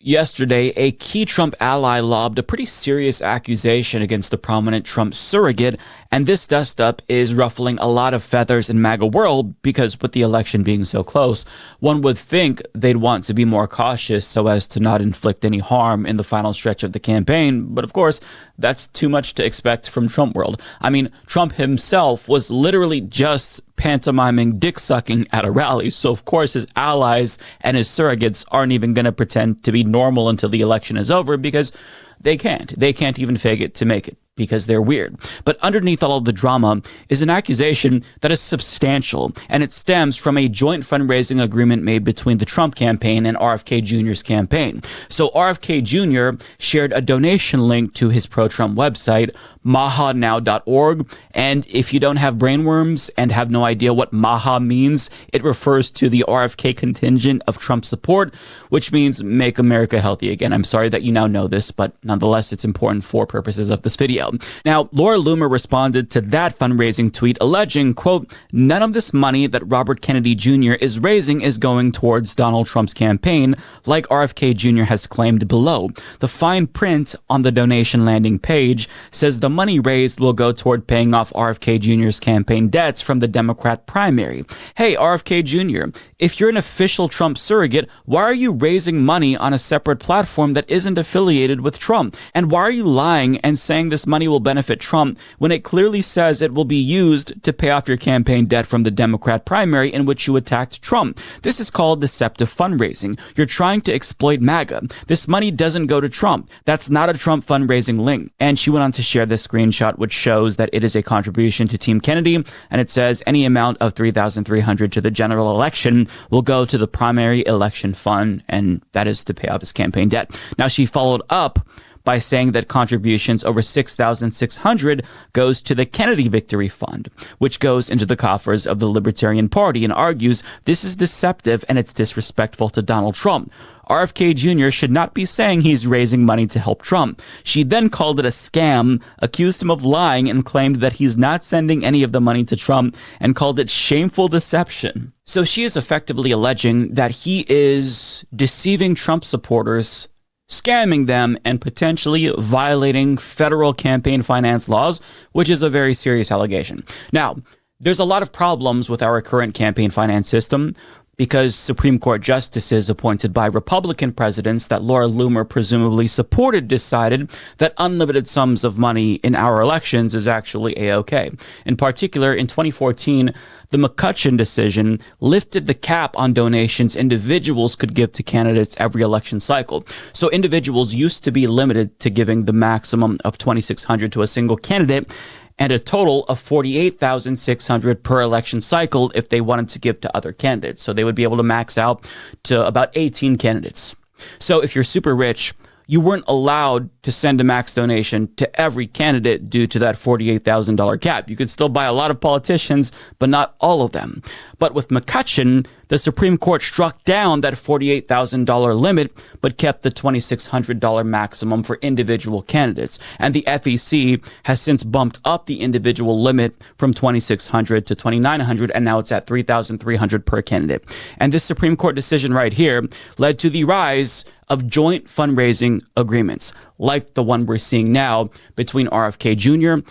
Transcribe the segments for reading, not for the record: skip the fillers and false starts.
Yesterday, a key Trump ally lobbed a pretty serious accusation against the prominent Trump surrogate, and this dust-up is ruffling a lot of feathers in MAGA world because with the election being so close, one would think they'd want to be more cautious so as to not inflict any harm in the final stretch of the campaign, but of course, that's too much to expect from Trump world. I mean, Trump himself was literally just pantomiming dick-sucking at a rally, so of course his allies and his surrogates aren't even going to pretend to be normal until the election is over because they can't. They can't even fake it to make it because they're weird. But underneath all of the drama is an accusation that is substantial, and it stems from a joint fundraising agreement made between the Trump campaign and RFK Jr.'s campaign. So RFK Jr. shared a donation link to his pro-Trump website, mahanow.org, and if you don't have brainworms and have no idea what MAHA means, it refers to the RFK contingent of Trump support, which means Make America Healthy Again. I'm sorry that you now know this, but nonetheless, it's important for purposes of this video. Now, Laura Loomer responded to that fundraising tweet alleging, quote, "None of this money that Robert Kennedy Jr. is raising is going towards Donald Trump's campaign, like RFK Jr. has claimed below. The fine print on the donation landing page says the money raised will go toward paying off RFK Jr.'s campaign debts from the Democrat primary. Hey, RFK Jr., if you're an official Trump surrogate, why are you raising money on a separate platform that isn't affiliated with Trump? And why are you lying and saying this money will benefit Trump when it clearly says it will be used to pay off your campaign debt from the Democrat primary in which you attacked Trump? This is called deceptive fundraising. You're trying to exploit MAGA. This money doesn't go to Trump. That's not a Trump fundraising link." And she went on to share this screenshot, which shows that it is a contribution to Team Kennedy, and it says any amount of $3,300 to the general election will go to the primary election fund, and that is to pay off his campaign debt. Now, she followed up by saying that contributions over $6,600 goes to the Kennedy Victory Fund, which goes into the coffers of the Libertarian Party, and argues this is deceptive and it's disrespectful to Donald Trump. RFK Jr. should not be saying he's raising money to help Trump. She then called it a scam, accused him of lying, and claimed that he's not sending any of the money to Trump, and called it shameful deception. So she is effectively alleging that he is deceiving Trump supporters, scamming them, and potentially violating federal campaign finance laws, which is a very serious allegation. Now, there's a lot of problems with our current campaign finance system because Supreme Court justices appointed by Republican presidents that Laura Loomer presumably supported decided that unlimited sums of money in our elections is actually A-OK. In particular, in 2014, the McCutcheon decision lifted the cap on donations individuals could give to candidates every election cycle. So individuals used to be limited to giving the maximum of $2,600 to a single candidate, and a total of $48,600 per election cycle if they wanted to give to other candidates. So they would be able to max out to about 18 candidates. So if you're super rich, you weren't allowed to send a max donation to every candidate due to that $48,000 cap. You could still buy a lot of politicians, but not all of them. But with McCutcheon, the Supreme Court struck down that $48,000 limit, but kept the $2,600 maximum for individual candidates. And the FEC has since bumped up the individual limit from $2,600 to $2,900, and now it's at $3,300 per candidate. And this Supreme Court decision right here led to the rise of joint fundraising agreements, like the one we're seeing now between RFK Jr.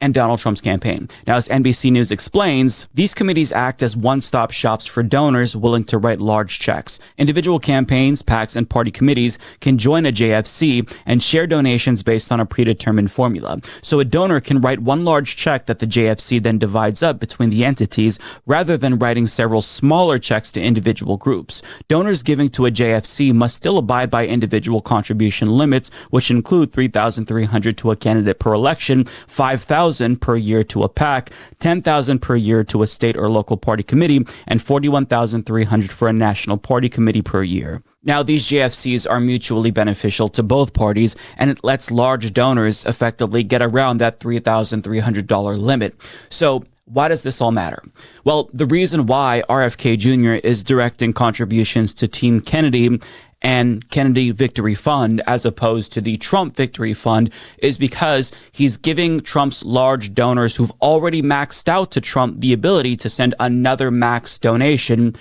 and Donald Trump's campaign. Now, as NBC News explains, these committees act as one-stop shops for donors willing to write large checks. Individual campaigns, PACs, and party committees can join a JFC and share donations based on a predetermined formula. So a donor can write one large check that the JFC then divides up between the entities, rather than writing several smaller checks to individual groups. Donors giving to a JFC must still abide by individual contribution limits, which include $3,300 to a candidate per election, $5,000 per year to a PAC, $10,000 per year to a state or local party committee, and $41,300 for a national party committee per year. Now, these JFCs are mutually beneficial to both parties, and it lets large donors effectively get around that $3,300 limit. So why does this all matter? Well, the reason why RFK Jr. is directing contributions to Team Kennedy and Kennedy Victory Fund as opposed to the Trump Victory Fund is because he's giving Trump's large donors who've already maxed out to Trump the ability to send another max donation,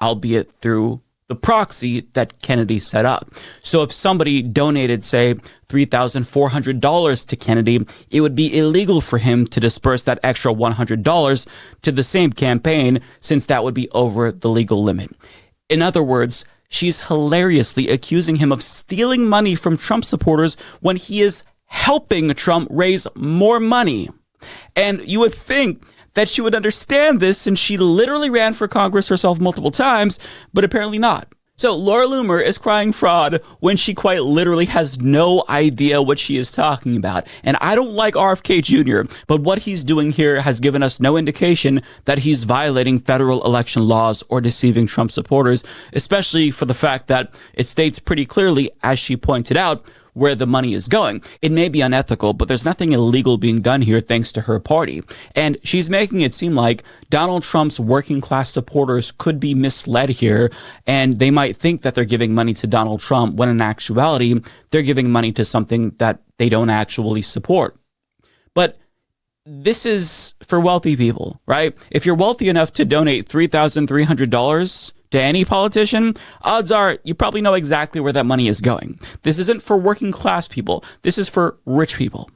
albeit through the the proxy that Kennedy set up. So if somebody donated, say, $3,400 to Kennedy, it would be illegal for him to disperse that extra $100 to the same campaign, since that would be over the legal limit. In other words, she's hilariously accusing him of stealing money from Trump supporters when he is helping Trump raise more money. And you would think that she would understand this, since she literally ran for Congress herself multiple times, but apparently not. So Laura Loomer is crying fraud when she quite literally has no idea what she is talking about. And I don't like RFK Jr., but what he's doing here has given us no indication that he's violating federal election laws or deceiving Trump supporters, especially for the fact that it states pretty clearly, as she pointed out, where the money is going. It may be unethical, but there's nothing illegal being done here thanks to her party. And she's making it seem like Donald Trump's working class supporters could be misled here, and they might think that they're giving money to Donald Trump when in actuality, they're giving money to something that they don't actually support. But this is for wealthy people, right? If you're wealthy enough to donate $3,300 to any politician, odds are you probably know exactly where that money is going. This isn't for working class people. This is for rich people.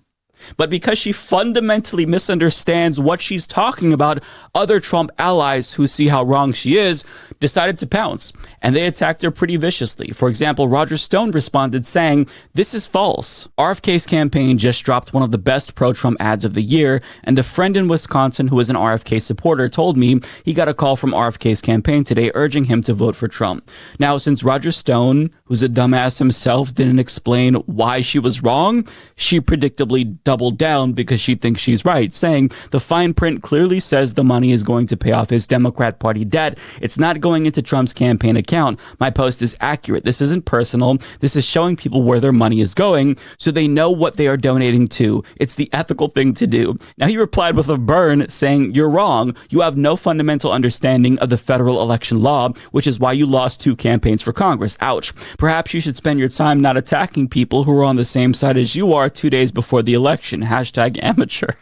But because she fundamentally misunderstands what she's talking about, other Trump allies who see how wrong she is decided to pounce, and they attacked her pretty viciously. For example, Roger Stone responded saying, "This is false. RFK's campaign just dropped one of the best pro-Trump ads of the year, and a friend in Wisconsin who is an RFK supporter told me he got a call from RFK's campaign today urging him to vote for Trump." Now, since Roger Stone, who's a dumbass himself, didn't explain why she was wrong, she predictably doubled down because she thinks she's right, saying the fine print clearly says the money is going to pay off his Democrat Party debt. It's not going into Trump's campaign account. My post is accurate. This isn't personal. This is showing people where their money is going so they know what they are donating to. It's the ethical thing to do. Now, he replied with a burn saying, "You're wrong. You have no fundamental understanding of the federal election law, which is why you lost 2 campaigns for Congress. Ouch. Perhaps you should spend your time not attacking people who are on the same side as you are 2 days before the election. #amateur."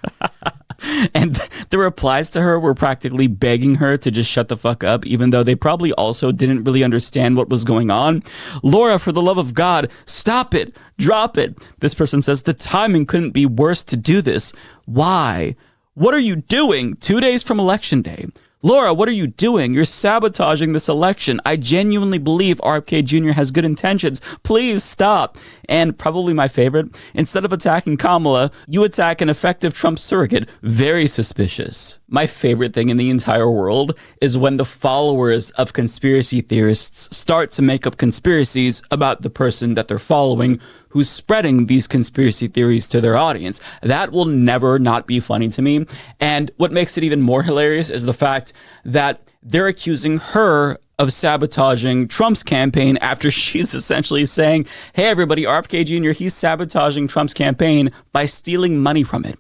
And the replies to her were practically begging her to just shut the fuck up, even though they probably also didn't really understand what was going on. "Laura, for the love of God, stop it. Drop it." This person says, "The timing couldn't be worse to do this." Why? What are you doing 2 days from Election Day? Laura, what are you doing? You're sabotaging this election. I genuinely believe RFK Jr. has good intentions. Please stop. And probably my favorite, instead of attacking Kamala, you attack an effective Trump surrogate. Very suspicious. My favorite thing in the entire world is when the followers of conspiracy theorists start to make up conspiracies about the person that they're following who's spreading these conspiracy theories to their audience. That will never not be funny to me. And what makes it even more hilarious is the fact that they're accusing her of sabotaging Trump's campaign after she's essentially saying, "Hey, everybody, RFK Jr., he's sabotaging Trump's campaign by stealing money from it."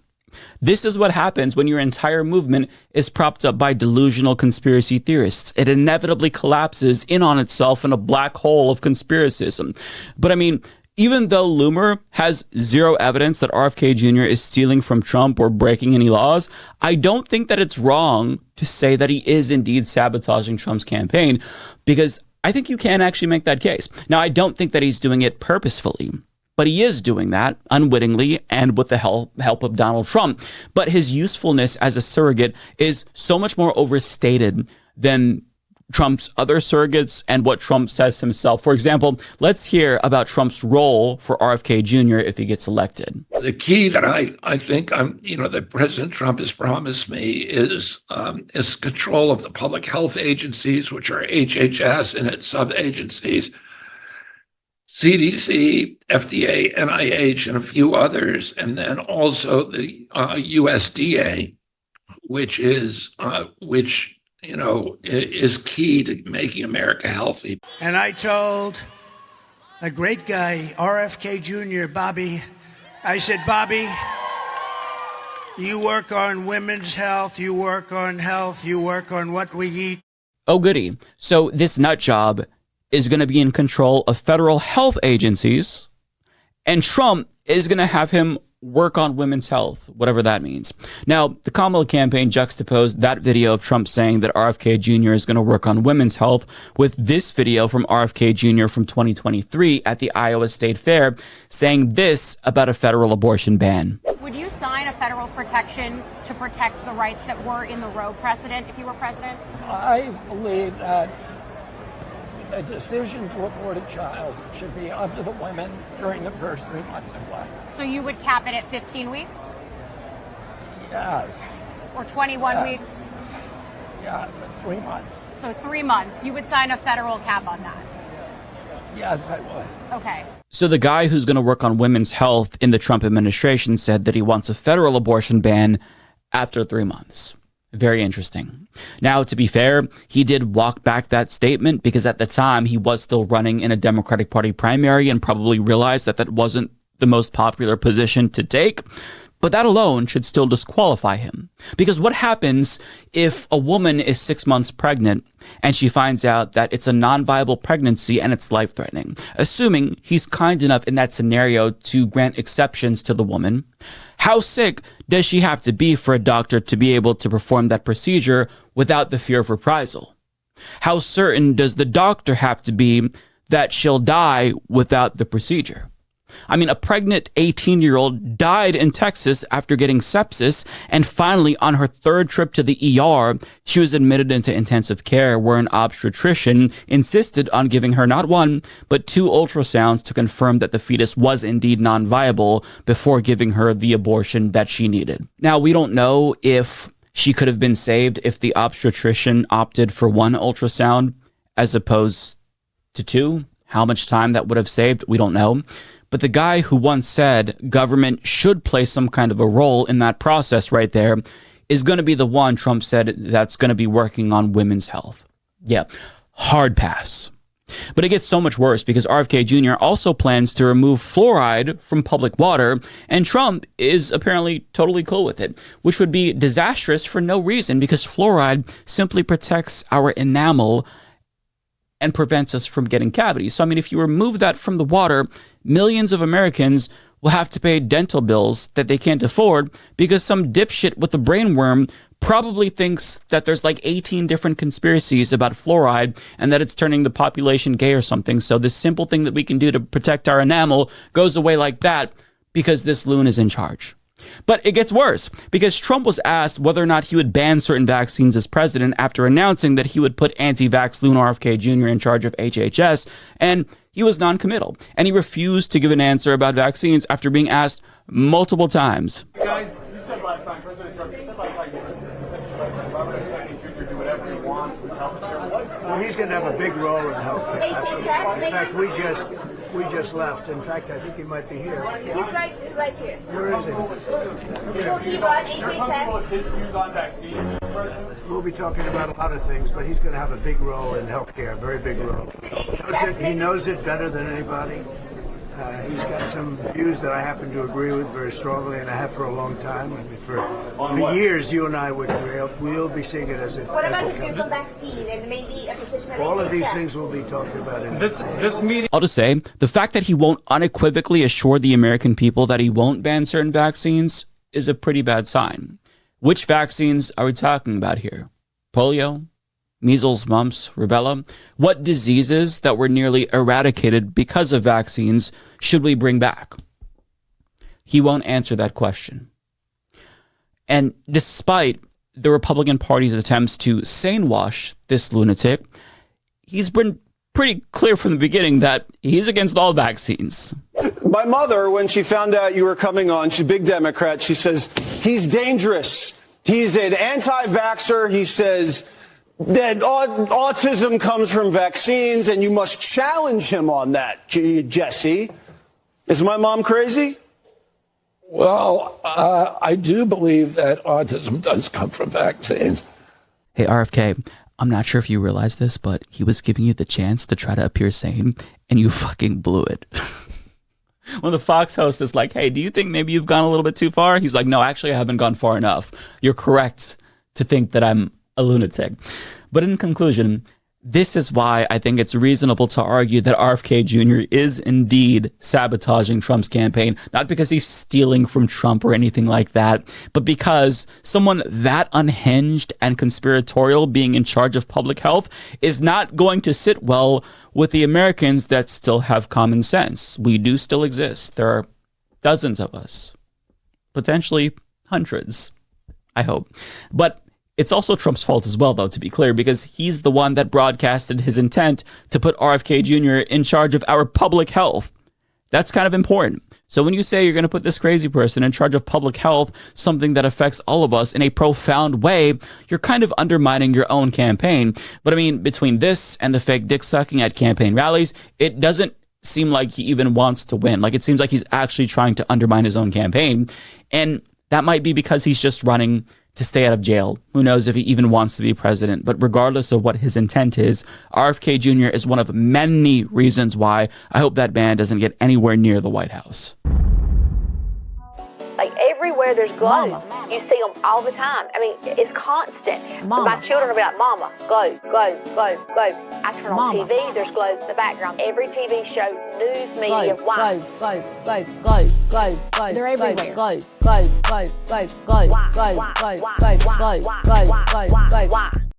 This is what happens when your entire movement is propped up by delusional conspiracy theorists. It inevitably collapses in on itself in a black hole of conspiracism. But I mean, even though Loomer has zero evidence that RFK Jr. is stealing from Trump or breaking any laws, I don't think that it's wrong to say that he is indeed sabotaging Trump's campaign, because I think you can actually make that case. Now, I don't think that he's doing it purposefully, but he is doing that unwittingly and with the help of Donald Trump. But his usefulness as a surrogate is so much more overstated than Trump's other surrogates and what Trump says himself. For example, let's hear about Trump's role for RFK Jr. if he gets elected. The key that I think that President Trump has promised me is control of the public health agencies, which are HHS and its sub-agencies, CDC, FDA, NIH, and a few others, and then also the USDA, which is key to making America healthy. And I told a great guy, RFK Jr., Bobby, I said, "Bobby, you work on women's health, you work on health, you work on what we eat." Oh, goody. So this nut job is going to be in control of federal health agencies, and Trump is going to have him work on women's health, whatever that means. Now, the Kamala campaign juxtaposed that video of Trump saying that RFK Jr. is going to work on women's health with this video from RFK Jr. from 2023 at the Iowa State Fair saying this about a federal abortion ban. Would you sign a federal protection to protect the rights that were in the Roe precedent if you were president? I believe that a decision to abort a child should be up to the women during the first 3 months of life. So you would cap it at 15 weeks? Yes. Or 21 Yes. weeks? Yeah, for 3 months. So 3 months. You would sign a federal cap on that? Yes, I would. Okay. So the guy who's going to work on women's health in the Trump administration said that he wants a federal abortion ban after 3 months. Very interesting. Now, to be fair, he did walk back that statement because at the time he was still running in a Democratic Party primary and probably realized that that wasn't the most popular position to take. But that alone should still disqualify him. Because what happens if a woman is 6 months pregnant and she finds out that it's a non-viable pregnancy and it's life-threatening? Assuming he's kind enough in that scenario to grant exceptions to the woman, how sick does she have to be for a doctor to be able to perform that procedure without the fear of reprisal? How certain does the doctor have to be that she'll die without the procedure? I mean, a pregnant 18-year-old died in Texas after getting sepsis, and finally, on her third trip to the ER, she was admitted into intensive care where an obstetrician insisted on giving her not one, but 2 ultrasounds to confirm that the fetus was indeed non-viable before giving her the abortion that she needed. Now, we don't know if she could have been saved if the obstetrician opted for 1 ultrasound as opposed to 2. How much time that would have saved, we don't know. But the guy who once said government should play some kind of a role in that process right there is going to be the one Trump said that's going to be working on women's health. Yeah, hard pass. But it gets so much worse because RFK Jr. also plans to remove fluoride from public water, and Trump is apparently totally cool with it, which would be disastrous for no reason because fluoride simply protects our enamel and prevents us from getting cavities. So, I mean, if you remove that from the water, millions of Americans will have to pay dental bills that they can't afford because some dipshit with a brainworm probably thinks that there's like 18 different conspiracies about fluoride and that it's turning the population gay or something. So this simple thing that we can do to protect our enamel goes away like that because this loon is in charge. But it gets worse because Trump was asked whether or not he would ban certain vaccines as president after announcing that he would put anti-vax loon RFK Jr. in charge of HHS, and he was non-committal. And he refused to give an answer about vaccines after being asked multiple times. Guys, you said last time, President Trump, you said last time, essentially, Robert F. Kennedy Jr. do whatever he wants with health care. Well, he's going to have a big role in healthcare. In fact, we just left. In fact, I think he might be here. He's right here. Where is he? Will he run HHS? His views on vaccines, President? We'll be talking about a lot of things, but he's going to have a big role in healthcare, a very big role. He knows it better than anybody. He's got some views that I happen to agree with very strongly, and I have for a long time. I mean, for years, you and I we'll be seeing it as it What about his comes. views on vaccine and maybe a decision on All of these HHS? things we'll be talking about in This meeting. I'll just say, the fact that he won't unequivocally assure the American people that he won't ban certain vaccines is a pretty bad sign. Which vaccines are we talking about here? Polio? Measles, mumps, rubella? What diseases that were nearly eradicated because of vaccines should we bring back? He won't answer that question. And despite the Republican Party's attempts to sane wash this lunatic, he's been pretty clear from the beginning that he's against all vaccines. My mother, when she found out you were coming on, she's a big Democrat, she says, he's dangerous. He's an anti-vaxxer. He says that autism comes from vaccines, and you must challenge him on that, Jesse. Is my mom crazy? Well, I do believe that autism does come from vaccines. Hey, RFK, I'm not sure if you realize this, but he was giving you the chance to try to appear sane, and you fucking blew it. When the Fox host is like, hey, do you think maybe you've gone a little bit too far? He's like, no, actually, I haven't gone far enough. You're correct to think that I'm a lunatic. But in conclusion, this is why I think it's reasonable to argue that RFK Jr. is indeed sabotaging Trump's campaign, not because he's stealing from Trump or anything like that, but because someone that unhinged and conspiratorial being in charge of public health is not going to sit well with the Americans that still have common sense. We do still exist. There are dozens of us, potentially hundreds, I hope. But it's also Trump's fault as well, though, to be clear, because he's the one that broadcasted his intent to put RFK Jr. in charge of our public health. That's kind of important. So when you say you're going to put this crazy person in charge of public health, something that affects all of us in a profound way, you're kind of undermining your own campaign. But I mean, between this and the fake dick sucking at campaign rallies, it doesn't seem like he even wants to win. Like, it seems like he's actually trying to undermine his own campaign. And that might be because he's just running to stay out of jail. Who knows if he even wants to be president? But regardless of what his intent is, RFK Jr. is one of many reasons why I hope that man doesn't get anywhere near the White House. Like, everywhere there's glows. Mama. You see them all the time. I mean, it's constant. Mama. My children will be like, Mama, glow, glow, glow, glow. I turn on TV, there's glows in the background. Every TV show, news media, glow, glow, glow, glow, glow, glow. They're everywhere. Glow, glow, glow, glow, glow, glow, glow, glow, glow, glow, glow, glow, glow.